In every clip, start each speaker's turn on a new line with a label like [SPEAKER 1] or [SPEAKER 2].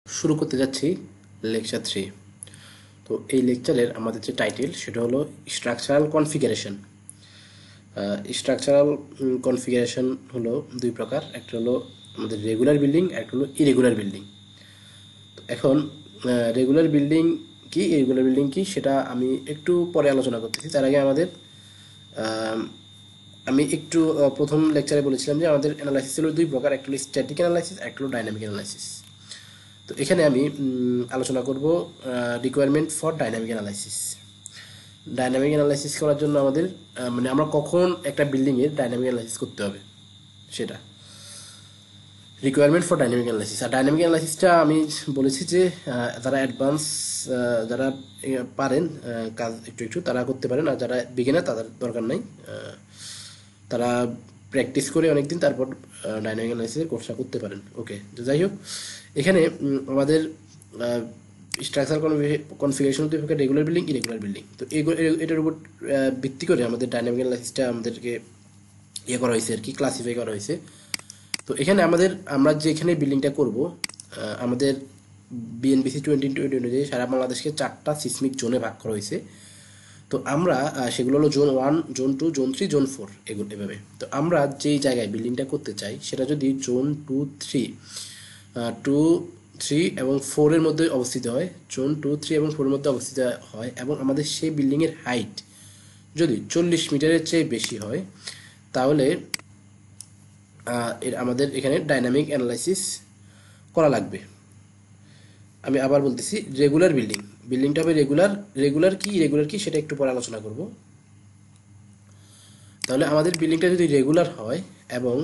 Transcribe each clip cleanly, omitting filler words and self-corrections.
[SPEAKER 1] শুরু করতে যাচ্ছি লেকচার 3। তো এই লেকচারের আমাদের যে টাইটেল সেটা হলো স্ট্রাকচারাল কনফিগারেশন। স্ট্রাকচারাল কনফিগারেশন হলো দুই প্রকার, একটা হলো আমাদের রেগুলার বিল্ডিং, একটা হলো ইরেগুলার বিল্ডিং। তো এখন রেগুলার বিল্ডিং কি, ইরেগুলার বিল্ডিং কি সেটা আমি একটু পরে আলোচনা করতেছি। তার আগে আমাদের আমি একটু প্রথম লেকচারে বলেছিলাম যে আমাদের অ্যানালাইসিস হলো দুই প্রকার, একটা হলো স্ট্যাটিক অ্যানালাইসিস, একটা হলো ডাইনামিক অ্যানালাইসিস। তো এখানে আমি আলোচনা করব requirement for dynamic analysis. Dynamic analysis করার জন্য আমাদের মানে আমরা কখন একটা বিল্ডিংয়ের ডাইনামিক অ্যানালাইসিস করতে হবে সেটা রিকোয়ারমেন্ট ফর ডাইনামিক অ্যানালাইসিস। আর ডাইনামিক অ্যানালাইসিসটা আমি বলেছি যে যারা অ্যাডভান্স, যারা পারেন কাজ একটু একটু তারা করতে পারেন, আর যারা বিগিনার তাদের দরকার নাই, তারা প্র্যাকটিস করে অনেকদিন তারপর ডাইনামিক অ্যানালাইসিসের কোর্সটা করতে পারেন। ওকে, তো যাই হোক, এখানে আমাদের স্ট্রাকচার কনফিগারেশন দুই প্রকার, রেগুলার বিল্ডিং, ইরেগুলার বিল্ডিং। তো এটার উপর ভিত্তি করে আমাদের ডাইনামিক অ্যানালাইসিসটা আমাদেরকে ইয়ে করা হয়েছে আর কি, ক্লাসিফাই করা হয়েছে। তো এখানে আমরা যে এখানে বিল্ডিংটা করব, আমাদের বিএনবিসি 2020 অনুযায়ী সারা বাংলাদেশকে 4টা সিসমিক জোনে ভাগ করা হয়েছে। তো আমরা সেগুলো হলো জোন 1, জোন 2, জোন 3, জোন 4, এগুলো এভাবে। তো আমরা যেই জায়গায় বিল্ডিংটা করতে চাই সেটা যদি জোন 2, 3 এবং 4 এর মধ্যে অবস্থিত হয়, জোন 2, 3 এবং 4 এর মধ্যে অবস্থিত হয়, এবং আমাদের সেই বিল্ডিংয়ের হাইট যদি 40 মিটারের চেয়ে বেশি হয়, তাহলে আমাদের এখানে ডাইনামিক অ্যানালাইসিস করা লাগবে। আমি আবার বলতেছি, রেগুলার বিল্ডিংটা হবে রেগুলার কি সেটা একটু পরে আলোচনা করব। তাহলে আমাদের বিল্ডিংটা যদি রেগুলার হয় এবং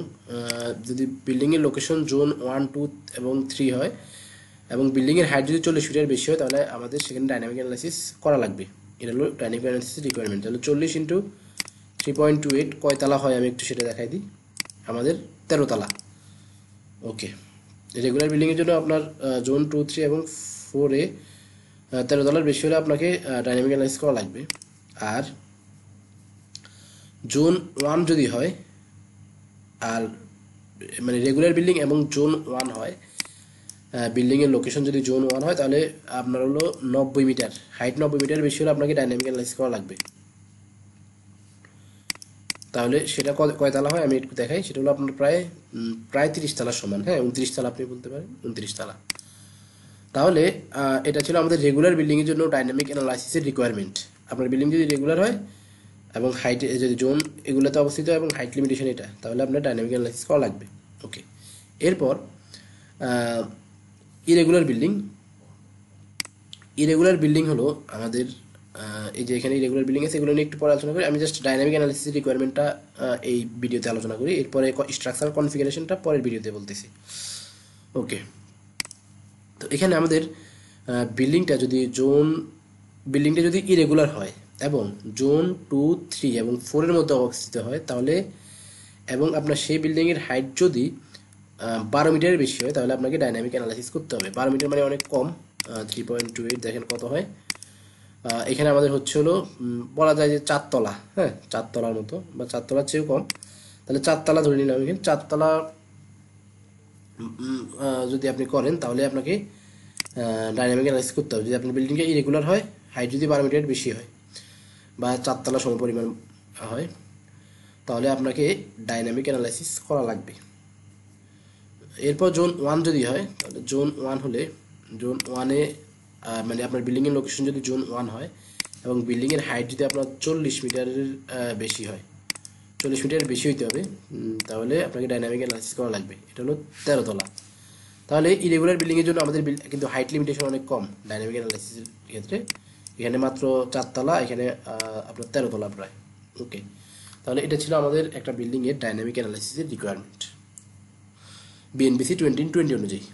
[SPEAKER 1] যদি বিল্ডিংয়ের লোকেশন জোন 1, 2 এবং 3 হয়, এবং বিল্ডিংয়ের হাইট যদি 40 ফিটের বেশি হয়, তাহলে আমাদের সেখানে ডাইনামিক অ্যানালাইসিস করা লাগবে। এটা হলো ডাইনামিক অ্যানালাইসিস রিকোয়ারমেন্ট। তাহলে 40 ইন্টু 3.28 কয় তালা হয় আমি একটু সেটা দেখাই দিই। আমাদের 13 তালা। ওকে, রেগুলার বিল্ডিংয়ের জন্য আপনার জোন 2, 3 এবং 4-এ 13 তলার বেশি হলে আপনাকে ডাইনামিক অ্যানালাইসিস করা লাগবে। আর জোন 1 যদি হয়, আর মানে রেগুলার বিল্ডিং এবং জোন 1 হয়, বিল্ডিংয়ের লোকেশন যদি জোন 1 হয়, তাহলে আপনার হলো 90 মিটার, হাইট 90 মিটার বেশি হলে আপনাকে ডাইনামিক অ্যানালাইসিস করা লাগবে। তাহলে সেটা কয় তালা হয় আমি একটু দেখাই। সেটা হলো আপনার প্রায় 30 তালার সমান। হ্যাঁ, 29 তালা আপনি বলতে পারেন, 29 তালা। তাহলে এটা ছিল আমাদের রেগুলার বিল্ডিংয়ের জন্য ডাইনামিক অ্যানালাইসিসের রিকোয়ারমেন্ট। আপনার বিল্ডিং যদি রেগুলার হয় এবং হাইট যদি জোন এগুলোতে অবস্থিত এবং হাইট লিমিটেশন এটা, তাহলে আপনার ডাইনামিক অ্যানালাইসিস করা লাগবে। ওকে, এরপর ইরেগুলার বিল্ডিং হলো আমাদের এই যে এখানে ইরেগুলার বিল্ডিং আছে, এগুলো নিয়ে একটু পরে আলোচনা করি। আমি জাস্ট ডাইনামিক অ্যানালাইসিসের রিকোয়ারমেন্টটা এই ভিডিওতে আলোচনা করি, এরপরে স্ট্রাকচারাল কনফিগারেশনটা পরের ভিডিওতে বলতেছি। ওকে, তো এখানে আমাদের বিল্ডিংটা যদি ইরেগুলার হয় এবং জোন 2, 3 এবং 4 এর মধ্যে অবস্থিত হয়, তাহলে এবং আপনার সেই বিল্ডিংয়ের হাইট যদি 12 মিটারের বেশি হয়, তাহলে আপনাকে ডাইনামিক অ্যানালাইসিস করতে হবে। 12 মিটার মানে অনেক কম, 3.28 দেখেন কত হয়। এখানে আমাদের হচ্ছে হলো বলা যায় যে 4 তলা, হ্যাঁ 4 তলার মতো, বা 4 তলার চেয়েও কম। তাহলে 4 তলা ধরে নিলাম। এখানে 4 তলা যদি আপনি করেন, তাহলে আপনাকে ডাইনামিক অ্যানালাইসিস করতে হবে। যদি আপনার বিল্ডিংটা ইরেগুলার হয়, হাইট যদি 12 মিটারের বেশি হয় বা 4 তলা সমপরিমাণ হয়, তাহলে আপনাকে ডাইনামিক অ্যানালাইসিস করা লাগবে। এরপর জোন 1 যদি হয়, তাহলে জোন 1 হলে জোন 1-এ মানে আপনার বিল্ডিংয়ের লোকেশন যদি জোন 1 হয় এবং বিল্ডিংয়ের হাইট যদি আপনার 40 মিটারের বেশি হয়, 40 মিটারের বেশি হইতে হবে, তাহলে আপনাকে ডাইনামিক অ্যানালাইসিস করা লাগবে। এটা হলো 13 তলা। তাহলে ইরেগুলার বিল্ডিংয়ের জন্য আমাদের কিন্তু হাইট লিমিটেশন অনেক কম ডাইনামিক অ্যানালাইসিসের ক্ষেত্রে। এখানে মাত্র 4 তলা, এখানে আপনার 13 তলা প্রায়। ওকে, তাহলে এটা ছিল আমাদের একটা বিল্ডিংয়ের ডাইনামিক অ্যানালাইসিসের রিকোয়ারমেন্ট বিএনবিসি 2020 অনুযায়ী।